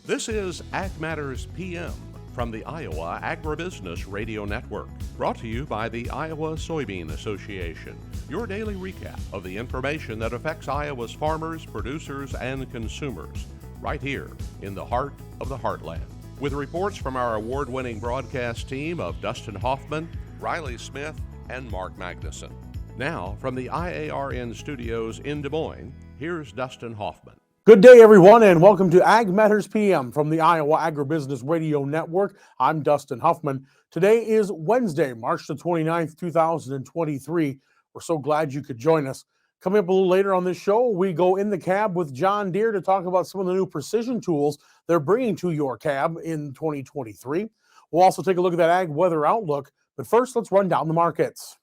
This is Ag Matters PM from the Iowa Agribusiness Radio Network, brought to you by the Iowa Soybean Association, your daily recap of the information that affects Iowa's farmers, producers, and consumers, right here in the heart of the heartland. With reports from our award-winning broadcast team of Dustin Hoffman, Riley Smith, and Mark Magnuson. Now, from the IARN studios in Des Moines, here's Dustin Hoffman. Good day, everyone, and welcome to Ag Matters PM from the Iowa Agribusiness Radio Network. I'm Dustin Huffman. Today is Wednesday, March the 29th, 2023. We're so glad you could join us. Coming up a little later on this show, we go in the cab with John Deere to talk about some of the new precision tools they're bringing to your cab in 2023. We'll also take a look at that ag weather outlook, but first, let's run down the markets.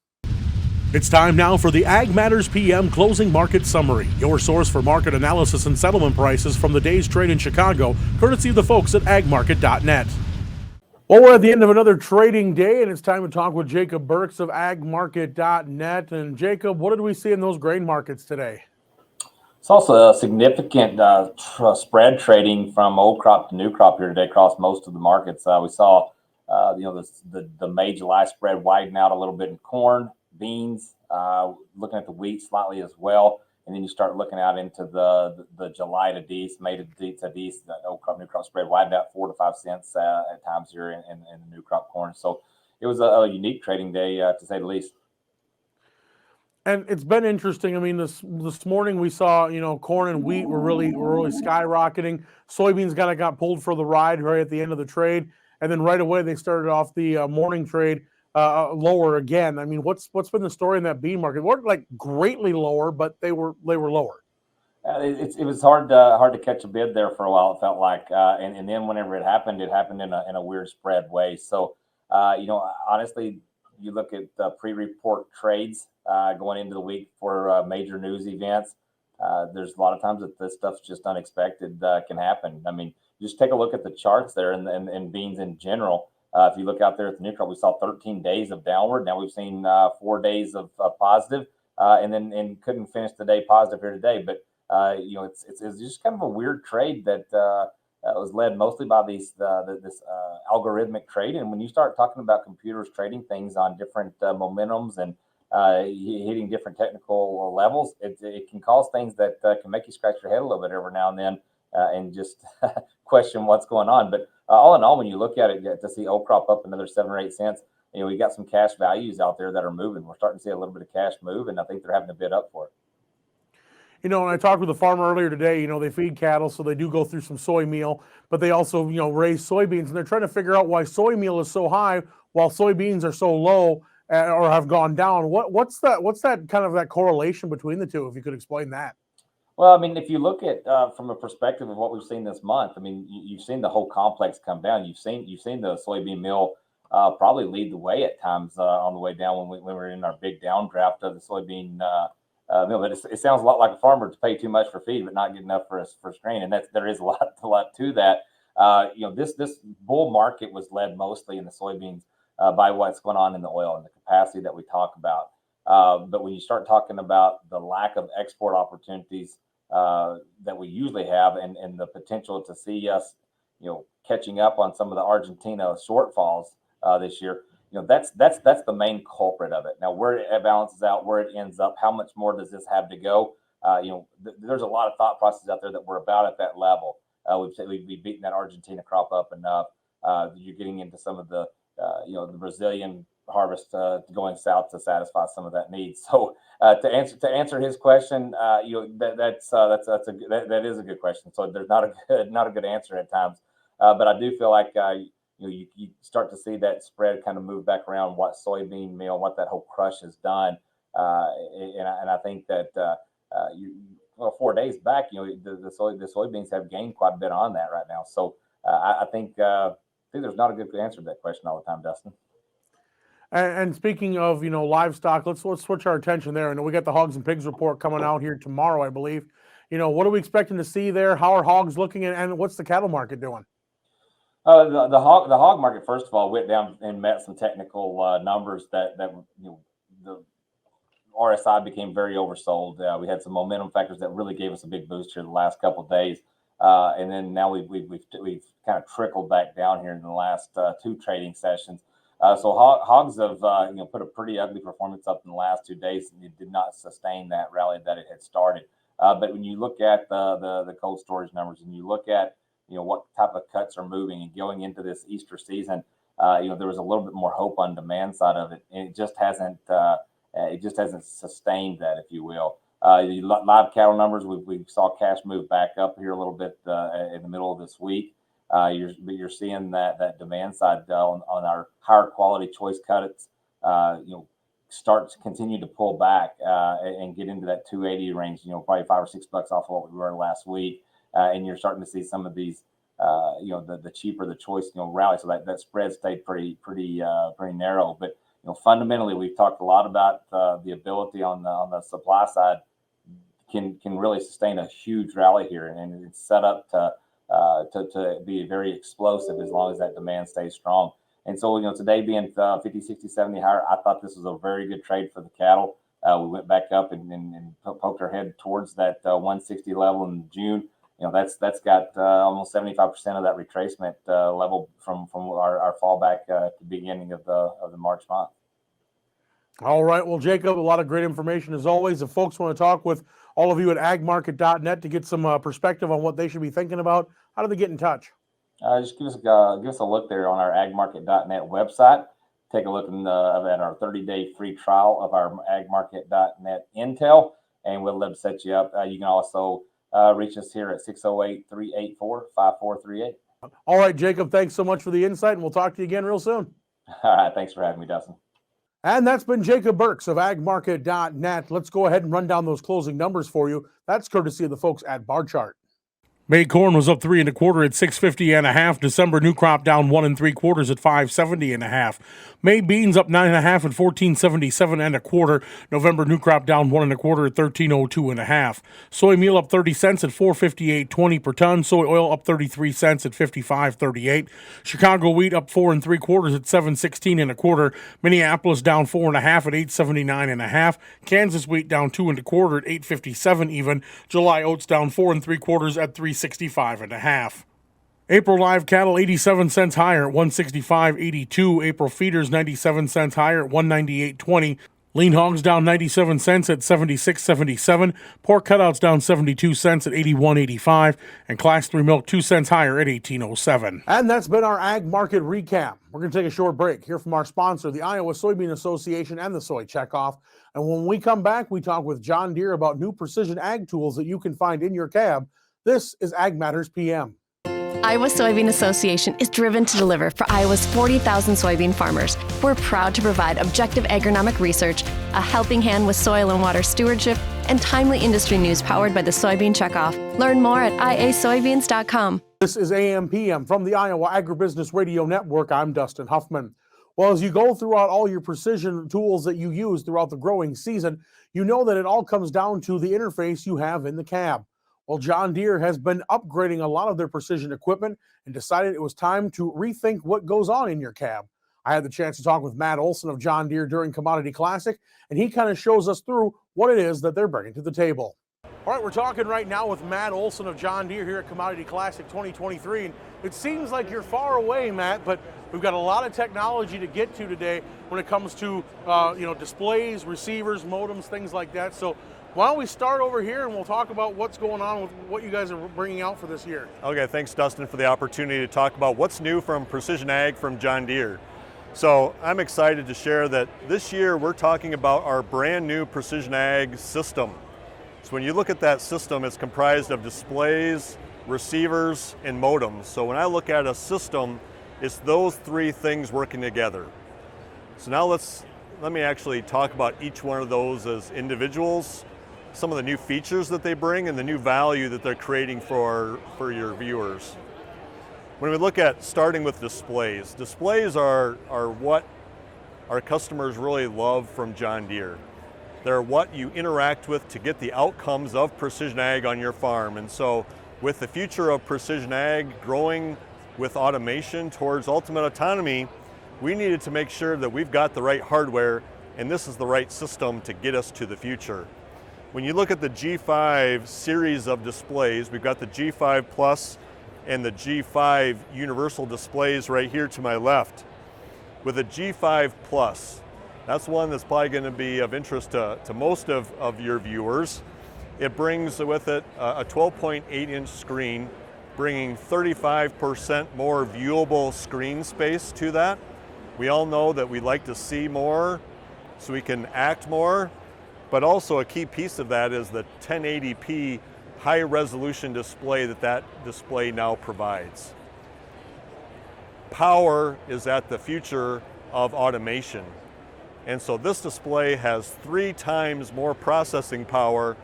It's time now for the Ag Matters PM Closing Market Summary, your source for market analysis and settlement prices from the day's trade in Chicago, courtesy of the folks at agmarket.net. Well, we're at the end of another trading day, and it's time to talk with Jacob Burks of agmarket.net. And Jacob, what did we see in those grain markets today? It's also a significant spread trading from old crop to new crop here today across most of the markets. We saw, the May July spread widen out a little bit in corn, beans, looking at the wheat slightly as well, and then you start looking out into the July to Dece, May to Dece, that old crop new crop spread widened out 4 to 5 cents at times here in the new crop corn. So it was a unique trading day to say the least. And it's been interesting. I mean, this morning we saw, corn and wheat were really skyrocketing. Soybeans kind of got pulled for the ride right at the end of the trade, and then right away they started off the morning trade lower again. I mean, what's been the story in that bean market? It weren't like greatly lower, but they were lower. It was hard to catch a bid there for a while. It felt like, and then whenever it happened in a weird spread way. So, honestly, you look at pre-report trades going into the week for major news events. There's a lot of times that this stuff's just unexpected can happen. I mean, just take a look at the charts there and beans in general. If you look out there at the new crop, we saw 13 days of downward. Now we've seen 4 days of positive, and couldn't finish the day positive here today. But it's just kind of a weird trade that was led mostly by this algorithmic trade. And when you start talking about computers trading things on different momentums and hitting different technical levels, it can cause things that can make you scratch your head a little bit every now and then and just question what's going on. But all in all, when you look at it, to see old crop up another 7 or 8 cents, we got some cash values out there that are moving. We're starting to see a little bit of cash move, and I think they're having to bid up for it. And I talked with a farmer earlier today, they feed cattle, so they do go through some soy meal, but they also, raise soybeans, and they're trying to figure out why soy meal is so high while soybeans are so low or have gone down. What's that kind of that correlation between the two, if you could explain that? Well, I mean, if you look at from a perspective of what we've seen this month, I mean, you've seen the whole complex come down. You've seen the soybean meal probably lead the way at times on the way down when we were in our big downdraft of the soybean meal. But it sounds a lot like a farmer to pay too much for feed, but not get enough for grain, and there is a lot to that. This bull market was led mostly in the soybeans by what's going on in the oil and the capacity that we talk about. But when you start talking about the lack of export opportunities that we usually have, and the potential to see us, catching up on some of the Argentina shortfalls this year, that's the main culprit of it. Now, where it balances out, where it ends up, how much more does this have to go? There's a lot of thought processes out there that we're about at that level. We've beaten that Argentina crop up enough. You're getting into some of the the Brazilian harvest going south to satisfy some of that need. So to answer his question, that is a good question. So there's not a good answer at times, but I do feel like you start to see that spread kind of move back around what soybean meal, what that whole crush has done, and I think that 4 days back, the soybeans have gained quite a bit on that right now. So I think there's not a good answer to that question all the time, Dustin. And speaking of, livestock, let's switch our attention there. I know we got the hogs and pigs report coming out here tomorrow, I believe. What are we expecting to see there? How are hogs looking, and what's the cattle market doing? The hog market, first of all, went down and met some technical numbers that the RSI became very oversold. We had some momentum factors that really gave us a big boost here the last couple of days. And then now we've kind of trickled back down here in the last 2 trading sessions. So hogs have put a pretty ugly performance up in the last 2 days, and it did not sustain that rally that it had started. But when you look at the cold storage numbers, and you look at what type of cuts are moving and going into this Easter season, there was a little bit more hope on demand side of it, and it just hasn't sustained that, if you will. Live cattle numbers, we saw cash move back up here a little bit in the middle of this week. You're seeing that demand side on our higher quality choice cuts, start to continue to pull back and get into that 280 range. Probably $5 or $6 off of what we were last week, and you're starting to see some of these, the cheaper the choice, rally. So that spread stayed pretty narrow. But fundamentally, we've talked a lot about the ability on the supply side can really sustain a huge rally here, and it's set up to be very explosive as long as that demand stays strong. And so, today being 50, 60, 70 higher, I thought this was a very good trade for the cattle. We went back up and poked our head towards that 160 level in June. That's got almost 75% of that retracement level from our fallback at the beginning of the March month. All right. Well, Jacob, a lot of great information as always. If folks want to talk with all of you at agmarket.net to get some perspective on what they should be thinking about, how do they get in touch? Just give us a look there on our agmarket.net website. Take a look at our 30-day free trial of our agmarket.net intel, and we'll love to set you up. You can also reach us here at 608-384-5438. All right, Jacob, thanks so much for the insight, and we'll talk to you again real soon. All right, thanks for having me, Dustin. And that's been Jacob Burks of agmarket.net. Let's go ahead and run down those closing numbers for you. That's courtesy of the folks at Bar Chart. May corn was up 3 1/4 at 650.5. December new crop down 1 3/4 at 570.5. May beans up 9 1/2 at 1477 1/4. November new crop down 1 1/4 at 1302.5. Soy meal up 30 cents at 458.20 per ton. Soy oil up 33 cents at 55.38. Chicago wheat up 4 3/4 at 716 1/4. Minneapolis down 4 1/2 at 879.5. Kansas wheat down 2 1/4 at 857 even. July oats down 4 3/4 at 365.5. April live cattle 87 cents higher at 165.82. April feeders 97 cents higher at 198.20. Lean hogs down 97 cents at 76.77. Pork cutouts down 72 cents at 81.85. And Class 3 milk 2 cents higher at 18.07. And that's been our Ag Market Recap. We're going to take a short break, hear from our sponsor, the Iowa Soybean Association and the Soy Checkoff. And when we come back, we talk with John Deere about new precision ag tools that you can find in your cab. This is Ag Matters PM. Iowa Soybean Association is driven to deliver for Iowa's 40,000 soybean farmers. We're proud to provide objective agronomic research, a helping hand with soil and water stewardship, and timely industry news powered by the Soybean Checkoff. Learn more at iasoybeans.com. This is AMPM from the Iowa Agribusiness Radio Network. I'm Dustin Huffman. Well, as you go throughout all your precision tools that you use throughout the growing season, you know that it all comes down to the interface you have in the cab. Well, John Deere has been upgrading a lot of their precision equipment and decided it was time to rethink what goes on in your cab. I had the chance to talk with Matt Olson of John Deere during Commodity Classic, and he kind of shows us through what it is that they're bringing to the table. All right, we're talking right now with Matt Olson of John Deere here at Commodity Classic 2023. And it seems like you're far away, Matt, but we've got a lot of technology to get to today when it comes to displays, receivers, modems, things like that. So why don't we start over here and we'll talk about what's going on with what you guys are bringing out for this year. Okay, thanks Dustin for the opportunity to talk about what's new from Precision Ag from John Deere. So I'm excited to share that this year we're talking about our brand new Precision Ag system. So when you look at that system, it's comprised of displays, receivers, and modems. So when I look at a system, it's those three things working together. So now let me actually talk about each one of those as individuals, some of the new features that they bring and the new value that they're creating for your viewers. When we look at starting with displays are what our customers really love from John Deere. They're what you interact with to get the outcomes of precision ag on your farm. And so with the future of precision ag growing with automation towards ultimate autonomy, we needed to make sure that we've got the right hardware and this is the right system to get us to the future. When you look at the G5 series of displays, we've got the G5 Plus and the G5 universal displays right here to my left. With the G5 Plus, that's one that's probably going to be of interest to most of your viewers. It brings with it a 12.8-inch screen, bringing 35% more viewable screen space to that. We all know that we like to see more so we can act more, but also a key piece of that is the 1080p high resolution display that display now provides. Power is at the future of automation. And so this display has 3 times more processing power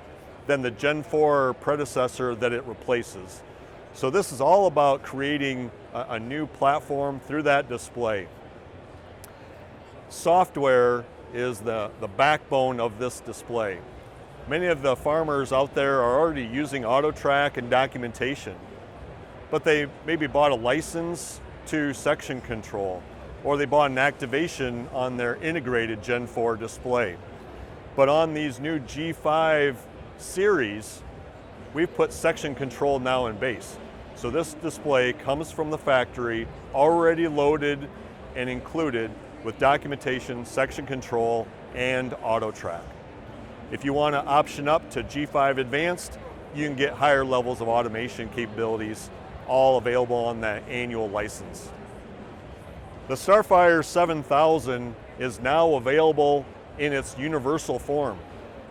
than the Gen 4 predecessor that it replaces. So this is all about creating a new platform through that display. Software is the backbone of this display. Many of the farmers out there are already using AutoTrack and documentation, but they maybe bought a license to section control, or they bought an activation on their integrated Gen 4 display. But on these new G5 series, we've put section control now in base. So this display comes from the factory, already loaded and included with documentation, section control, and AutoTrack. If you want to option up to G5 Advanced, you can get higher levels of automation capabilities, all available on that annual license. The Starfire 7000 is now available in its universal form.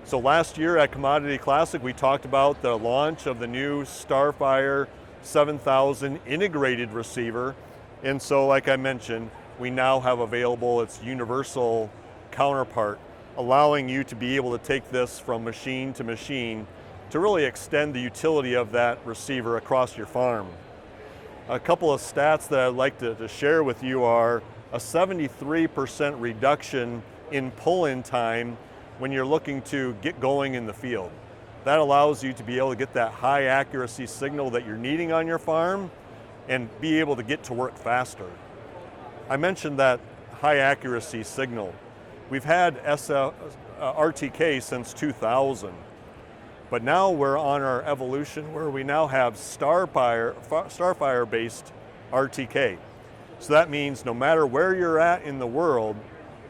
So last year at Commodity Classic, we talked about the launch of the new Starfire 7000 integrated receiver. And so like I mentioned, we now have available its universal counterpart, allowing you to be able to take this from machine to machine to really extend the utility of that receiver across your farm. A couple of stats that I'd like to share with you are a 73% reduction in pull-in time when you're looking to get going in the field. That allows you to be able to get that high accuracy signal that you're needing on your farm and be able to get to work faster. I mentioned that high accuracy signal. We've had RTK since 2000, but now we're on our evolution where we now have Starfire based RTK. So that means no matter where you're at in the world,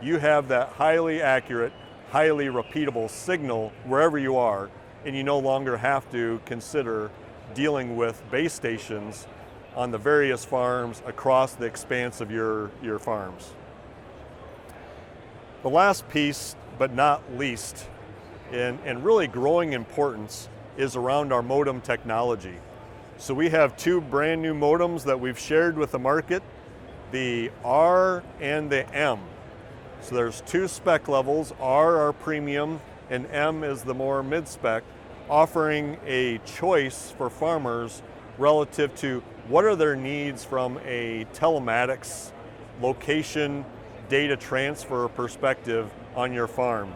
you have that highly accurate, highly repeatable signal wherever you are, and you no longer have to consider dealing with base stations on the various farms across the expanse of your farms. The last piece, but not least, and really growing importance, is around our modem technology. So we have 2 brand new modems that we've shared with the market, the R and the M. So there's 2 spec levels, R are premium and M is the more mid-spec, offering a choice for farmers relative to what are their needs from a telematics, location, data transfer perspective on your farm.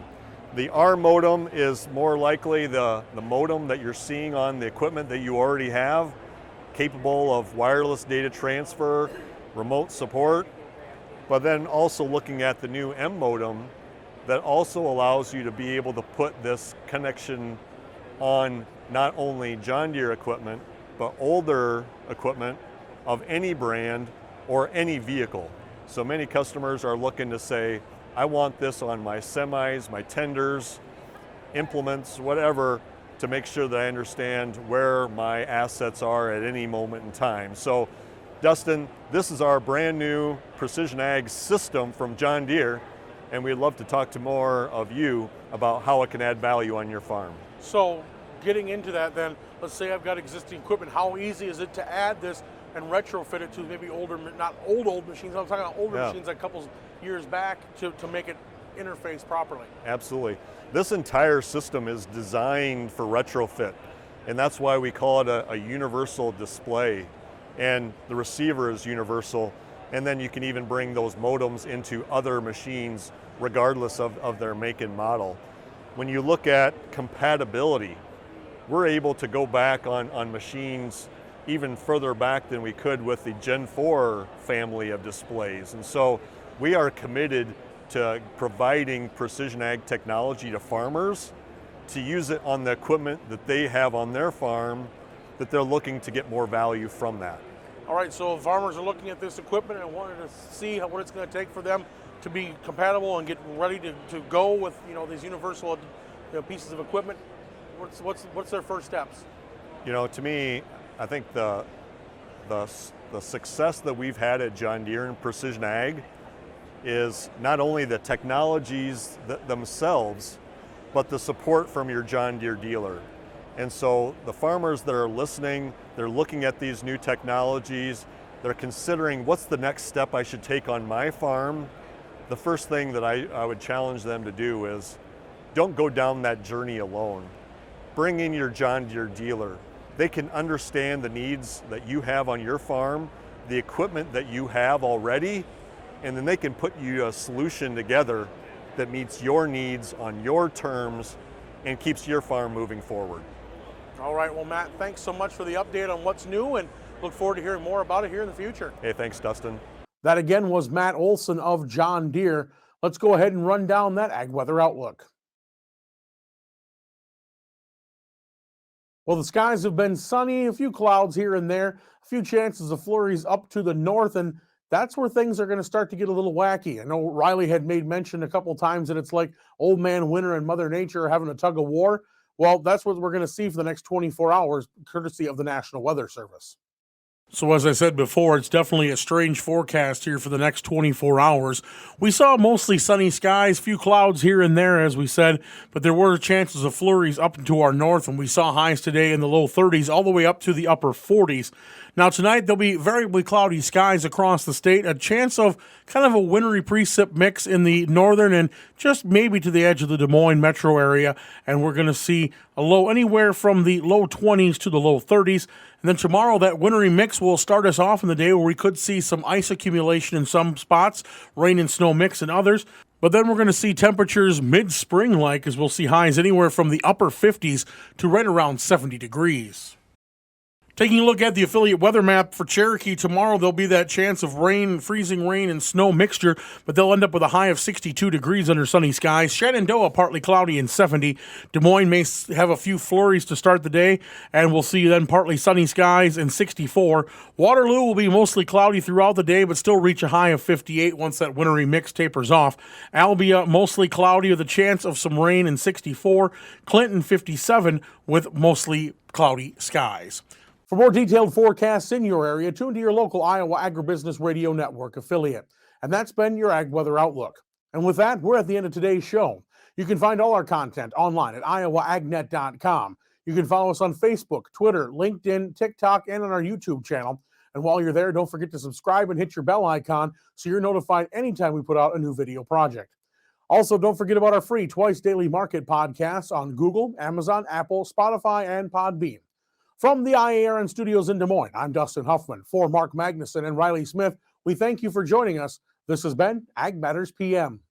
The R modem is more likely the modem that you're seeing on the equipment that you already have, capable of wireless data transfer, remote support, but then also looking at the new M modem that also allows you to be able to put this connection on not only John Deere equipment, but older equipment of any brand or any vehicle. So many customers are looking to say, I want this on my semis, my tenders, implements, whatever, to make sure that I understand where my assets are at any moment in time. So Dustin, this is our brand new Precision Ag system from John Deere, and we'd love to talk to more of you about how it can add value on your farm. So getting into that then, let's say I've got existing equipment, how easy is it to add this and retrofit it to maybe older, not old machines, I'm talking about older machines like a couple years back to make it interface properly? Absolutely. This entire system is designed for retrofit, and that's why we call it a universal display. And the receiver is universal, and then you can even bring those modems into other machines regardless of their make and model. When you look at compatibility, we're able to go back on machines even further back than we could with the Gen 4 family of displays. And so we are committed to providing precision ag technology to farmers to use it on the equipment that they have on their farm, that they're looking to get more value from that. All right, so farmers are looking at this equipment and wanting to see what it's going to take for them to be compatible and get ready to go with these universal pieces of equipment. What's their first steps? To me, I think the success that we've had at John Deere in precision ag is not only the technologies themselves, but the support from your John Deere dealer. And so the farmers that are listening, they're looking at these new technologies, they're considering what's the next step I should take on my farm. The first thing that I would challenge them to do is don't go down that journey alone. Bring in your John Deere dealer. They can understand the needs that you have on your farm, the equipment that you have already, and then they can put you a solution together that meets your needs on your terms and keeps your farm moving forward. All right, well, Matt, thanks so much for the update on what's new, and look forward to hearing more about it here in the future. Hey, thanks, Dustin. That again was Matt Olson of John Deere. Let's go ahead and run down that ag weather outlook. Well, the skies have been sunny, a few clouds here and there, a few chances of flurries up to the north, and that's where things are going to start to get a little wacky. I know Riley had made mention a couple times that it's like old man winter and Mother Nature are having a tug of war. Well, that's what we're going to see for the next 24 hours, courtesy of the National Weather Service. So as I said before, it's definitely a strange forecast here for the next 24 hours. We saw mostly sunny skies, few clouds here and there, as we said, but there were chances of flurries up into our north, and we saw highs today in the low 30s all the way up to the upper 40s. Now tonight, there'll be variably cloudy skies across the state, a chance of kind of a wintry precip mix in the northern and just maybe to the edge of the Des Moines metro area, and we're going to see a low anywhere from the low 20s to the low 30s. And then tomorrow, that wintry mix will start us off in the day where we could see some ice accumulation in some spots, rain and snow mix in others. But then we're going to see temperatures mid-spring-like, as we'll see highs anywhere from the upper 50s to right around 70 degrees. Taking a look at the affiliate weather map for Cherokee, tomorrow there'll be that chance of rain, freezing rain, and snow mixture, but they'll end up with a high of 62 degrees under sunny skies. Shenandoah, partly cloudy and 70. Des Moines may have a few flurries to start the day, and we'll see then partly sunny skies and 64. Waterloo will be mostly cloudy throughout the day, but still reach a high of 58 once that wintry mix tapers off. Albia, mostly cloudy with a chance of some rain and 64. Clinton, 57 with mostly cloudy skies. For more detailed forecasts in your area, tune to your local Iowa Agribusiness Radio Network affiliate. And that's been your Ag Weather Outlook. And with that, we're at the end of today's show. You can find all our content online at iowaagnet.com. You can follow us on Facebook, Twitter, LinkedIn, TikTok, and on our YouTube channel. And while you're there, don't forget to subscribe and hit your bell icon so you're notified anytime we put out a new video project. Also, don't forget about our free twice daily market podcasts on Google, Amazon, Apple, Spotify, and Podbean. From the IARN studios in Des Moines, I'm Dustin Huffman. For Mark Magnuson and Riley Smith, we thank you for joining us. This has been Ag Matters PM.